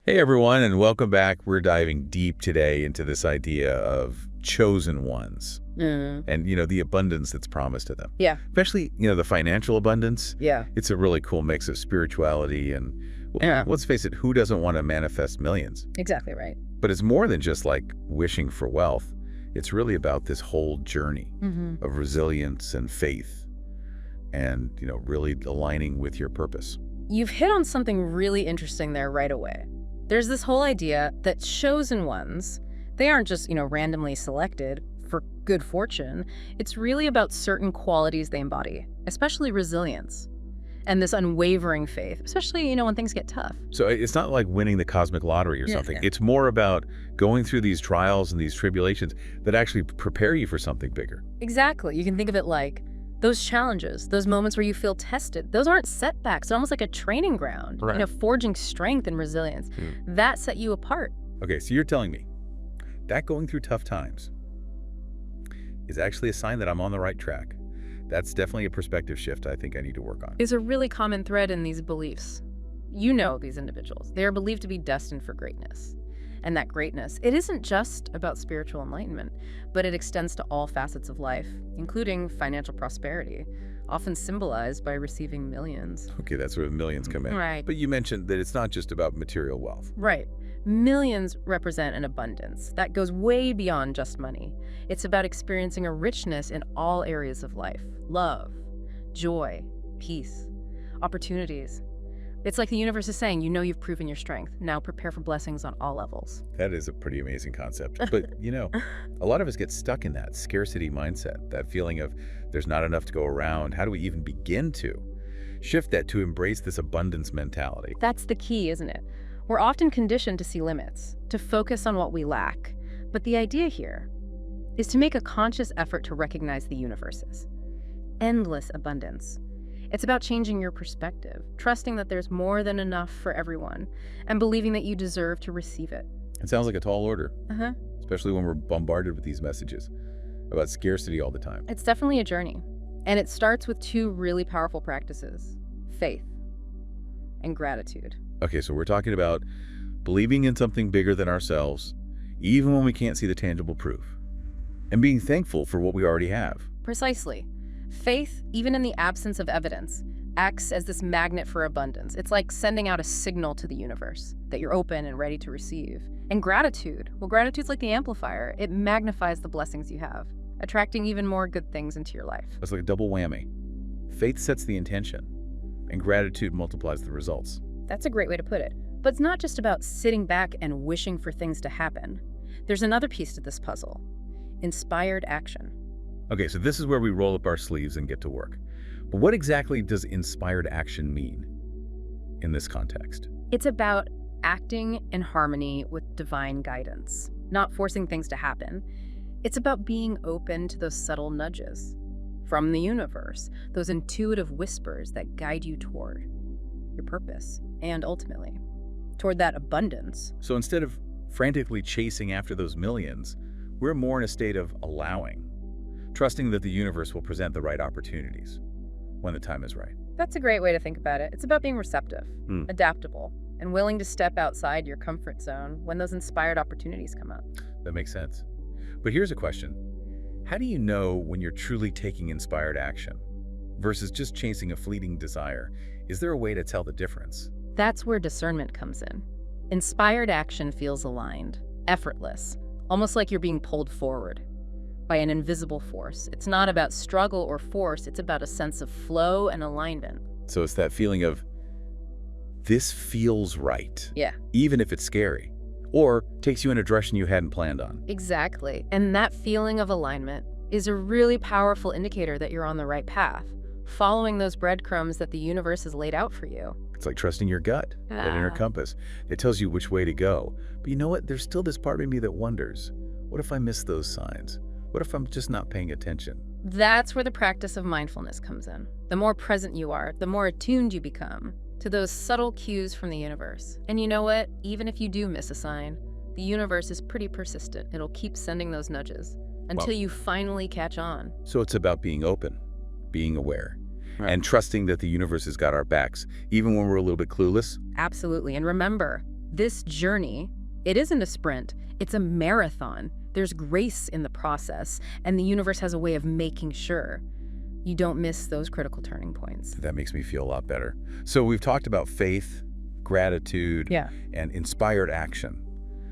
Hey everyone, and welcome back. We're diving deep today into this idea of chosen ones Mm, and, the abundance that's promised to them. yeah, Especially, the financial abundance. yeah, It's a really cool mix of spirituality and, yeah, let's face it, who doesn't want to manifest millions? exactly right. But it's more than just like wishing for wealth. It's really about this whole journey Hmm. of resilience and faith and, really aligning with your purpose. You've hit on something really interesting there right away. There's this whole idea that chosen ones, they aren't just, randomly selected for good fortune. It's really about certain qualities they embody, especially resilience and this unwavering faith, especially, when things get tough. So it's not like winning the cosmic lottery or Yeah, something. yeah. It's more about going through these trials and these tribulations that actually prepare you for something bigger. Exactly. You can think of it like those challenges, those moments where you feel tested. Those aren't setbacks. They're almost like a training ground, Right. forging strength and resilience. That set you apart. Okay, so you're telling me that going through tough times is actually a sign that I'm on the right track. That's definitely a perspective shift I think I need to work on. Is a really common thread in these beliefs. You know these individuals. They are believed to be destined for greatness. And that greatness, it isn't just about spiritual enlightenment, but it extends to all facets of life, including financial prosperity, often symbolized by receiving millions. Okay, that's where the millions come in. Right. But you mentioned that it's not just about material wealth. Right. Millions represent an abundance that goes way beyond just money. It's about experiencing a richness in all areas of life: love, joy, peace, opportunities. It's like the universe is saying, you've proven your strength. Now prepare for blessings on all levels. That is a pretty amazing concept. But, a lot of us get stuck in that scarcity mindset, that feeling of there's not enough to go around. How do we even begin to shift that to embrace this abundance mentality? That's the key, isn't it? We're often conditioned to see limits, to focus on what we lack. But the idea here is to make a conscious effort to recognize the universe's endless abundance. It's about changing your perspective, trusting that there's more than enough for everyone, and believing that you deserve to receive it. It sounds like a tall order, Uh-huh. especially when we're bombarded with these messages about scarcity all the time. It's definitely a journey. And it starts with two really powerful practices: faith and gratitude. Okay, so we're talking about believing in something bigger than ourselves, even when we can't see the tangible proof, and being thankful for what we already have. Precisely. Faith, even in the absence of evidence, acts as this magnet for abundance. It's like sending out a signal to the universe that you're open and ready to receive. And gratitude, well, gratitude's like the amplifier. It magnifies the blessings you have, attracting even more good things into your life. It's like a double whammy. Faith sets the intention, and gratitude multiplies the results. That's a great way to put it. But it's not just about sitting back and wishing for things to happen. There's another piece to this puzzle: inspired action. Okay, so this is where we roll up our sleeves and get to work. But what exactly does inspired action mean in this context? It's about acting in harmony with divine guidance, not forcing things to happen. It's about being open to those subtle nudges from the universe, those intuitive whispers that guide you toward your purpose and ultimately toward that abundance. So instead of frantically chasing after those millions, we're more in a state of allowing, trusting that the universe will present the right opportunities when the time is right. That's a great way to think about it. It's about being receptive, Mm. adaptable, and willing to step outside your comfort zone when those inspired opportunities come up. That makes sense. But here's a question. How do you know when you're truly taking inspired action versus just chasing a fleeting desire? Is there a way to tell the difference? That's where discernment comes in. Inspired action feels aligned, effortless, almost like you're being pulled forward by an invisible force. It's not about struggle or force, it's about a sense of flow and alignment. So it's that feeling of, this feels right, Yeah, even if it's scary, or takes you in a direction you hadn't planned on. exactly. And that feeling of alignment is a really powerful indicator that you're on the right path, following those breadcrumbs that the universe has laid out for you. It's like trusting your gut, that inner Ah. compass. It tells you which way to go. But you know what? There's still this part of me that wonders, what if I miss those signs? What if I'm just not paying attention? That's where the practice of mindfulness comes in. The more present you are, the more attuned you become to those subtle cues from the universe. And you know what? Even if you do miss a sign, the universe is pretty persistent. It'll keep sending those nudges until you finally catch on. So it's about being open, being aware, Right. and trusting that the universe has got our backs, even when we're a little bit clueless. Absolutely. And remember, This journey, it isn't a sprint, it's a marathon. There's grace in the process, and the universe has a way of making sure you don't miss those critical turning points. That makes me feel a lot better. So we've talked about faith, gratitude, Yeah. and inspired action.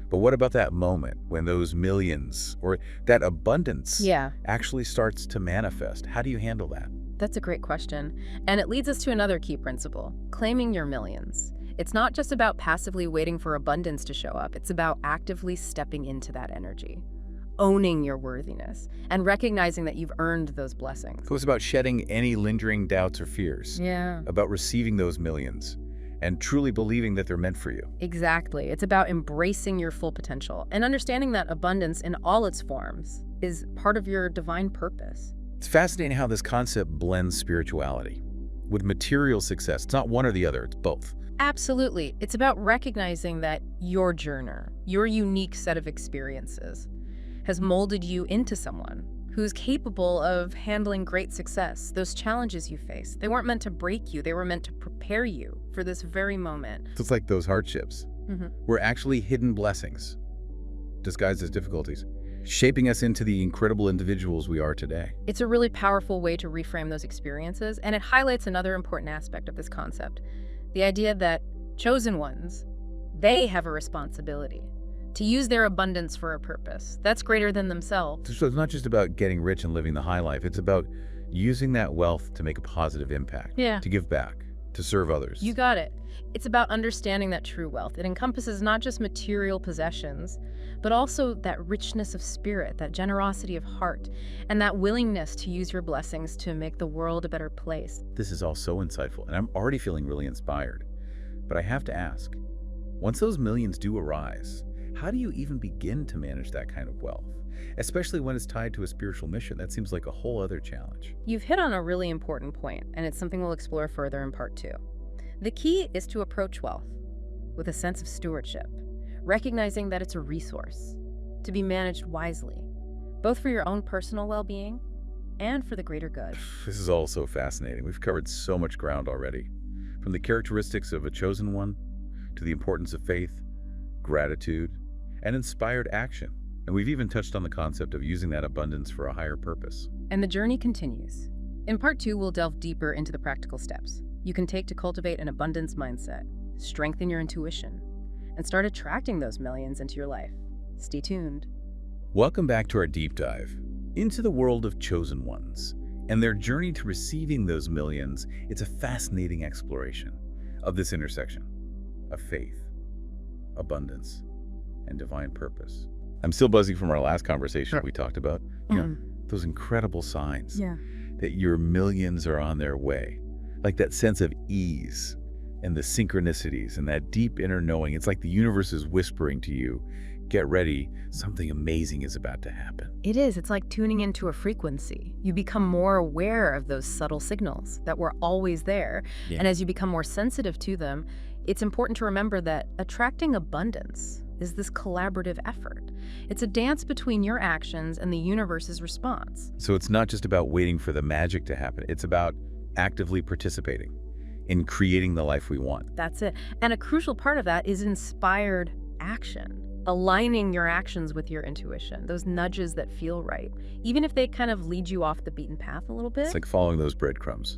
But what about that moment when those millions or that abundance Yeah, actually starts to manifest? How do you handle that? that's a great question. And it leads us to another key principle, claiming your millions. It's not just about passively waiting for abundance to show up, it's about actively stepping into that energy, owning your worthiness, and recognizing that you've earned those blessings. So it's about shedding any lingering doubts or fears, Yeah. about receiving those millions and truly believing that they're meant for you. Exactly. It's about embracing your full potential and understanding that abundance in all its forms is part of your divine purpose. It's fascinating how this concept blends spirituality with material success. It's not one or the other, it's both. Absolutely. It's about recognizing that your journey, your unique set of experiences, has molded you into someone who's capable of handling great success. Those challenges you face, they weren't meant to break you, they were meant to prepare you for this very moment. So it's like those hardships. We're actually hidden blessings, disguised as difficulties, shaping us into the incredible individuals we are today. It's a really powerful way to reframe those experiences, and it highlights another important aspect of this concept, the idea that chosen ones, they have a responsibility to use their abundance for a purpose that's greater than themselves. So it's not just about getting rich and living the high life. It's about using that wealth to make a positive impact, Yeah. to give back, to serve others. You got it. It's about understanding that true wealth. It encompasses not just material possessions, but also that richness of spirit, that generosity of heart, and that willingness to use your blessings to make the world a better place. This is all so insightful, and I'm already feeling really inspired. But I have to ask, once those millions do arise, how do you even begin to manage that kind of wealth? Especially when it's tied to a spiritual mission. That seems like a whole other challenge. You've hit on a really important point, and it's something we'll explore further in part 2. The key is to approach wealth with a sense of stewardship, recognizing that it's a resource to be managed wisely, both for your own personal well-being and for the greater good. This is all so fascinating. We've covered so much ground already. From the characteristics of a chosen one, to the importance of faith, gratitude, and inspired action. And we've even touched on the concept of using that abundance for a higher purpose. And the journey continues. In part 2, we'll delve deeper into the practical steps you can take to cultivate an abundance mindset, strengthen your intuition, and start attracting those millions into your life. Stay tuned. Welcome back to our deep dive into the world of chosen ones and their journey to receiving those millions. It's a fascinating exploration of this intersection of faith, abundance, and divine purpose. I'm still buzzing from our last conversation. We talked about those incredible signs that your millions are on their way, like that sense of ease and the synchronicities and that deep inner knowing. It's like the universe is whispering to you, get ready, something amazing is about to happen. It is. It's like tuning into a frequency. You become more aware of those subtle signals that were always there. Yeah. And as you become more sensitive to them, it's important to remember that attracting abundance is this collaborative effort. It's a dance between your actions and the universe's response. So it's not just about waiting for the magic to happen. It's about actively participating in creating the life we want. That's it. And a crucial part of that is inspired action. Aligning your actions with your intuition, those nudges that feel right, even if they kind of lead you off the beaten path a little bit. It's like following those breadcrumbs.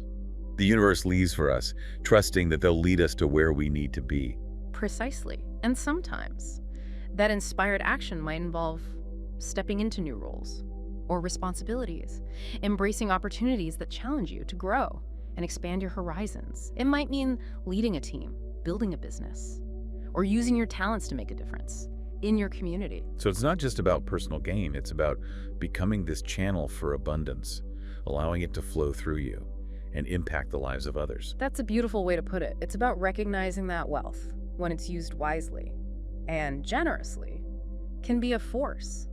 The universe leaves for us, trusting that they'll lead us to where we need to be. Precisely. And sometimes that inspired action might involve stepping into new roles or responsibilities, embracing opportunities that challenge you to grow and expand your horizons. It might mean leading a team, building a business, or using your talents to make a difference in your community. So it's not just about personal gain, it's about becoming this channel for abundance, allowing it to flow through you and impact the lives of others. That's a beautiful way to put it. It's about recognizing that wealth, when it's used wisely and generously, can be a force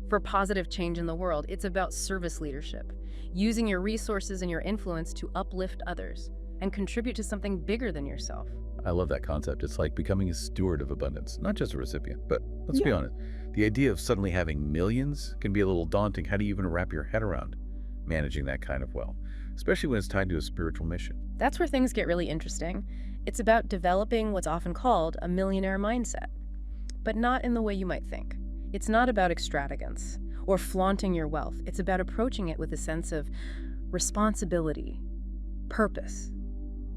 for positive change in the world. It's about service leadership, using your resources and your influence to uplift others and contribute to something bigger than yourself. I love that concept. It's like becoming a steward of abundance, not just a recipient. But let's be honest, the idea of suddenly having millions can be a little daunting. How do you even wrap your head around managing that kind of wealth, especially when it's tied to a spiritual mission? That's where things get really interesting. It's about developing what's often called a millionaire mindset, but not in the way you might think. It's not about extravagance or flaunting your wealth. It's about approaching it with a sense of responsibility, purpose,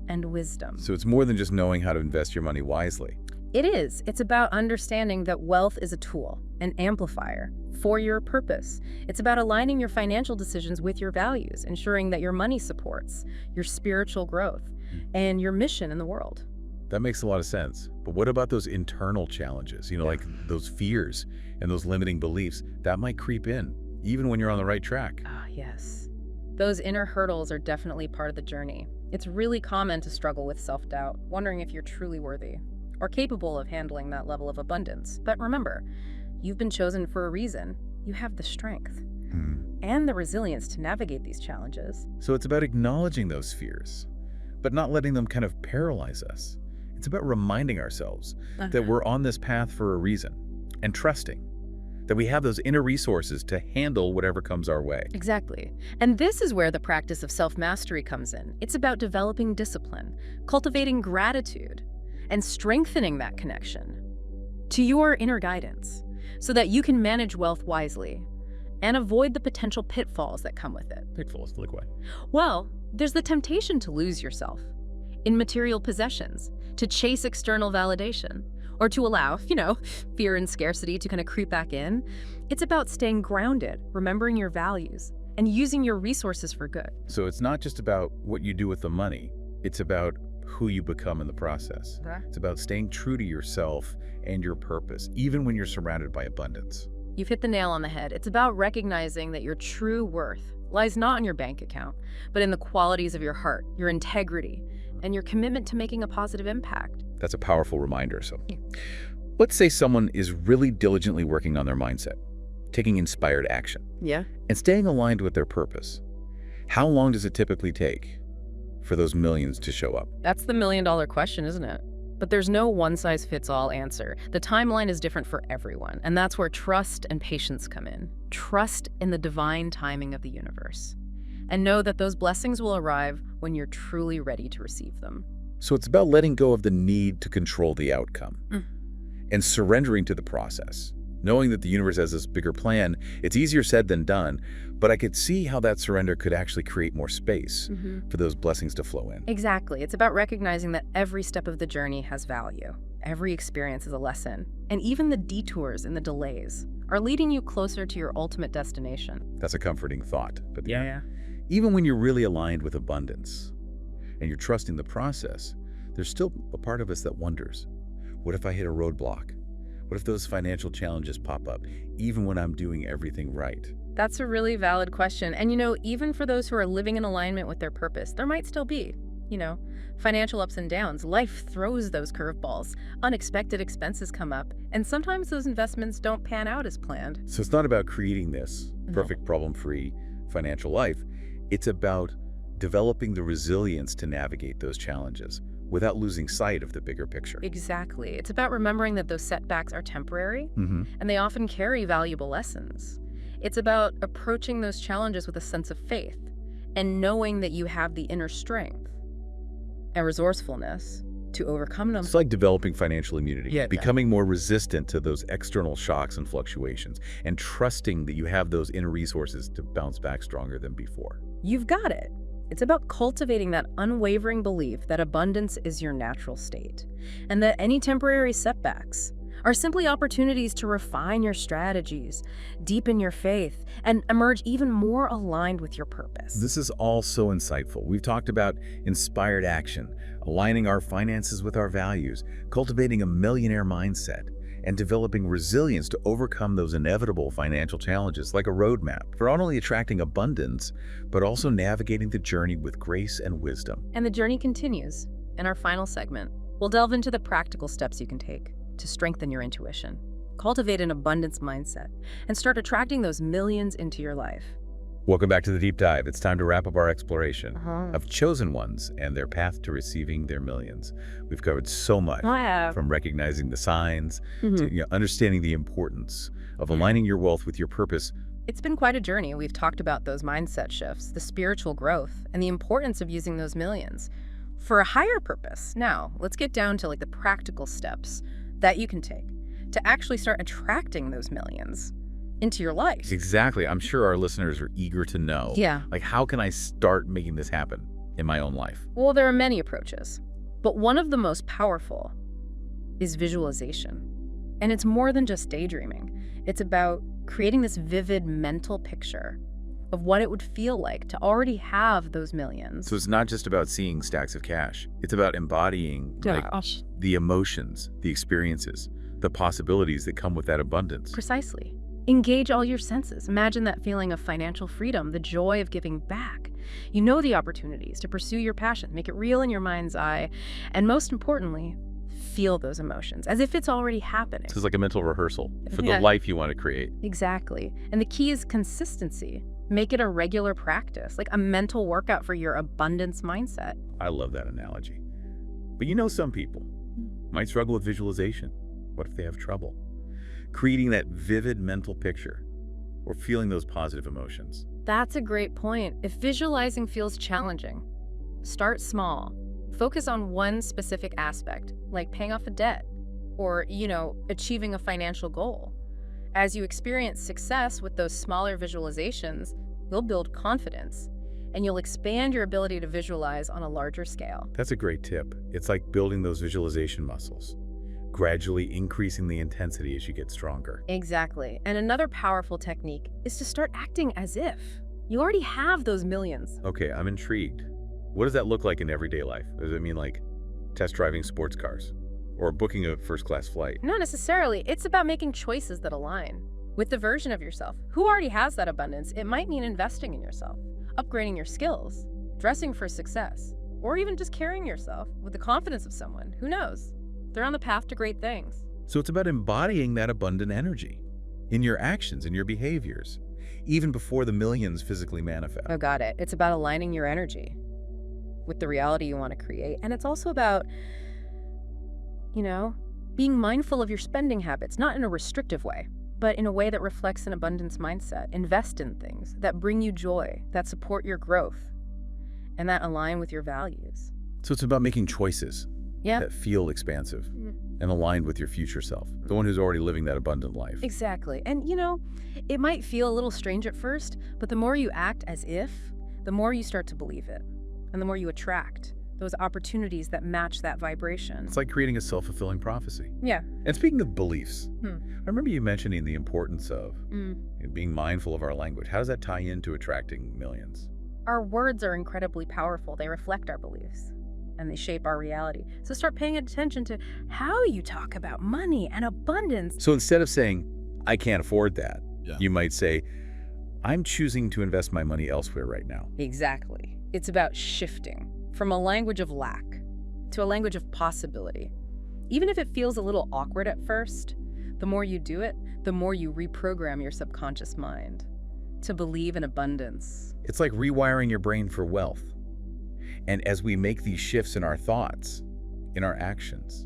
and wisdom. So it's more than just knowing how to invest your money wisely. It is. It's about understanding that wealth is a tool, an amplifier for your purpose. It's about aligning your financial decisions with your values, ensuring that your money supports your spiritual growth and your mission in the world. That makes a lot of sense. But what about those internal challenges? Like those fears and those limiting beliefs that might creep in, even when you're on the right track. Ah, yes. Those inner hurdles are definitely part of the journey. It's really common to struggle with self-doubt, wondering if you're truly worthy or capable of handling that level of abundance. But remember, you've been chosen for a reason. You have the strength and the resilience to navigate these challenges. So it's about acknowledging those fears, but not letting them kind of paralyze us. It's about reminding ourselves that we're on this path for a reason and trusting that we have those inner resources to handle whatever comes our way. Exactly. And this is where the practice of self-mastery comes in. It's about developing discipline, cultivating gratitude, and strengthening that connection to your inner guidance so that you can manage wealth wisely and avoid the potential pitfalls that come with it. Pitfalls, like what? Well, there's the temptation to lose yourself in material possessions, to chase external validation, or to allow, fear and scarcity to kind of creep back in. It's about staying grounded, remembering your values, and using your resources for good. So it's not just about what you do with the money. It's about who you become in the process. It's about staying true to yourself and your purpose, even when you're surrounded by abundance. You've hit the nail on the head. It's about recognizing that your true worth lies not in your bank account, but in the qualities of your heart, your integrity, and your commitment to making a positive impact. That's a powerful reminder. So let's say someone is really diligently working on their mindset, taking inspired action, and staying aligned with their purpose. How long does it typically take for those millions to show up? That's the million-dollar question, isn't it? But there's no one-size-fits-all answer. The timeline is different for everyone, and that's where trust and patience come in. Trust in the divine timing of the universe, and know that those blessings will arrive when you're truly ready to receive them. So it's about letting go of the need to control the outcome and surrendering to the process. Knowing that the universe has this bigger plan, it's easier said than done, but I could see how that surrender could actually create more space for those blessings to flow in. Exactly. It's about recognizing that every step of the journey has value. Every experience is a lesson, and even the detours and the delays are leading you closer to your ultimate destination. That's a comforting thought. But even when you're really aligned with abundance and you're trusting the process, there's still a part of us that wonders, what if I hit a roadblock? What if those financial challenges pop up, even when I'm doing everything right? That's a really valid question. And even for those who are living in alignment with their purpose, there might still be, financial ups and downs. Life throws those curveballs. Unexpected expenses come up, and sometimes those investments don't pan out as planned. So it's not about creating this perfect problem-free financial life. It's about developing the resilience to navigate those challenges without losing sight of the bigger picture. Exactly. It's about remembering that those setbacks are temporary, and they often carry valuable lessons. It's about approaching those challenges with a sense of faith and knowing that you have the inner strength and resourcefulness to overcome them. It's like developing financial immunity, becoming more resistant to those external shocks and fluctuations, and trusting that you have those inner resources to bounce back stronger than before. You've got it. It's about cultivating that unwavering belief that abundance is your natural state, and that any temporary setbacks are simply opportunities to refine your strategies, deepen your faith, and emerge even more aligned with your purpose. This is all so insightful. We've talked about inspired action, aligning our finances with our values, cultivating a millionaire mindset, and developing resilience to overcome those inevitable financial challenges, like a roadmap for not only attracting abundance, but also navigating the journey with grace and wisdom. And the journey continues. In our final segment, we'll delve into the practical steps you can take to strengthen your intuition, cultivate an abundance mindset, and start attracting those millions into your life. Welcome back to the Deep Dive. It's time to wrap up our exploration of chosen ones and their path to receiving their millions. We've covered so much, from recognizing the signs to understanding the importance of aligning your wealth with your purpose. It's been quite a journey. We've talked about those mindset shifts, the spiritual growth, and the importance of using those millions for a higher purpose. Now, let's get down to like the practical steps that you can take to actually start attracting those millions into your life. Exactly. I'm sure our listeners are eager to know. Yeah. Like, how can I start making this happen in my own life? Well, there are many approaches, but one of the most powerful is visualization. And it's more than just daydreaming. It's about creating this vivid mental picture of what it would feel like to already have those millions. So it's not just about seeing stacks of cash. It's about embodying the emotions, the experiences, the possibilities that come with that abundance. Precisely. Engage all your senses. Imagine that feeling of financial freedom, the joy of giving back. You know the opportunities to pursue your passion, make it real in your mind's eye, and most importantly, feel those emotions as if it's already happening. This is like a mental rehearsal for the life you want to create. Exactly. And the key is consistency. Make it a regular practice, like a mental workout for your abundance mindset. I love that analogy. But you know, some people might struggle with visualization. What if they have trouble creating that vivid mental picture or feeling those positive emotions? That's a great point. If visualizing feels challenging, start small. Focus on one specific aspect, like paying off a debt or, achieving a financial goal. As you experience success with those smaller visualizations, you'll build confidence and you'll expand your ability to visualize on a larger scale. That's a great tip. It's like building those visualization muscles, gradually increasing the intensity as you get stronger. Exactly. And another powerful technique is to start acting as if you already have those millions. Okay, I'm intrigued. What does that look like in everyday life? Does it mean like test driving sports cars or booking a first-class flight? Not necessarily. It's about making choices that align with the version of yourself who already has that abundance. It might mean investing in yourself, upgrading your skills, dressing for success, or even just carrying yourself with the confidence of someone. Who knows? They're on the path to great things. So it's about embodying that abundant energy in your actions, in your behaviors, even before the millions physically manifest. Oh, got it. It's about aligning your energy with the reality you want to create. And it's also about, being mindful of your spending habits, not in a restrictive way, but in a way that reflects an abundance mindset. Invest in things that bring you joy, that support your growth, and that align with your values. So it's about making choices Yeah. that feel expansive and aligned with your future self, the one who's already living that abundant life. Exactly. And, it might feel a little strange at first, but the more you act as if, the more you start to believe it, and the more you attract those opportunities that match that vibration. It's like creating a self-fulfilling prophecy. Yeah. And speaking of beliefs, I Hmm. remember you mentioning the importance of being mindful of our language. How does that tie into attracting millions? Our words are incredibly powerful. They reflect our beliefs and they shape our reality. So start paying attention to how you talk about money and abundance. So instead of saying, I can't afford that, Yeah. you might say, I'm choosing to invest my money elsewhere right now. Exactly. It's about shifting from a language of lack to a language of possibility. Even if it feels a little awkward at first, the more you do it, the more you reprogram your subconscious mind to believe in abundance. It's like rewiring your brain for wealth. And as we make these shifts in our thoughts, in our actions,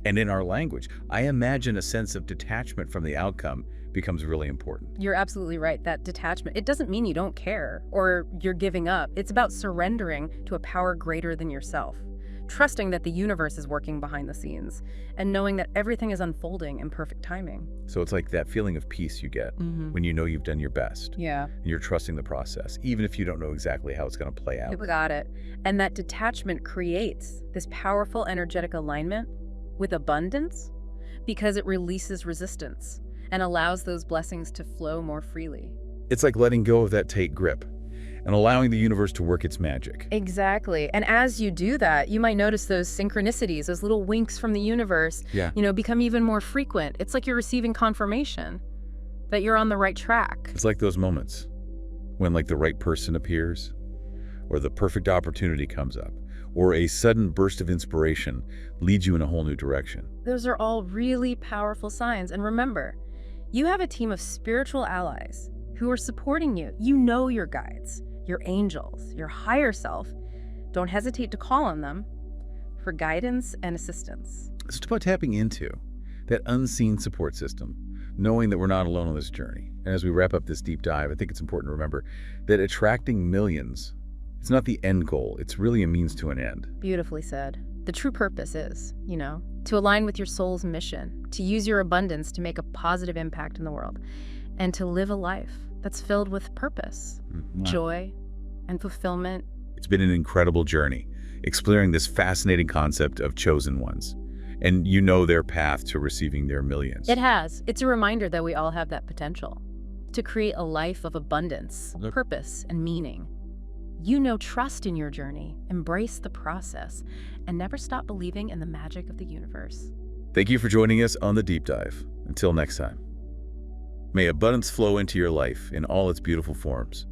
and in our language, I imagine a sense of detachment from the outcome becomes really important. You're absolutely right. That detachment, it doesn't mean you don't care or you're giving up. It's about surrendering to a power greater than yourself, trusting that the universe is working behind the scenes, and knowing that everything is unfolding in perfect timing. So it's like that feeling of peace you get when you know you've done your best. Yeah. And you're trusting the process, even if you don't know exactly how it's going to play out. You got it. And that detachment creates this powerful energetic alignment with abundance because it releases resistance and allows those blessings to flow more freely. It's like letting go of that tight grip and allowing the universe to work its magic. Exactly. And as you do that, you might notice those synchronicities, those little winks from the universe, Yeah. become even more frequent. It's like you're receiving confirmation that you're on the right track. It's like those moments when like the right person appears, or the perfect opportunity comes up, or a sudden burst of inspiration leads you in a whole new direction. Those are all really powerful signs. And remember, you have a team of spiritual allies who are supporting you. You know your guides, your angels, your higher self. Don't hesitate to call on them for guidance and assistance. It's about tapping into that unseen support system, knowing that we're not alone on this journey. And as we wrap up this deep dive, I think it's important to remember that attracting millions, It's not the end goal. It's really a means to an end. Beautifully said. The true purpose is, to align with your soul's mission, to use your abundance to make a positive impact in the world, and to live a life that's filled with purpose, Wow. joy, and fulfillment. It's been an incredible journey, exploring this fascinating concept of chosen ones. And you know their path to receiving their millions. It has. It's a reminder that we all have that potential to create a life of abundance, Look. purpose, and meaning. Trust in your journey, embrace the process, and never stop believing in the magic of the universe. Thank you for joining us on The Deep Dive. Until next time. May abundance flow into your life in all its beautiful forms.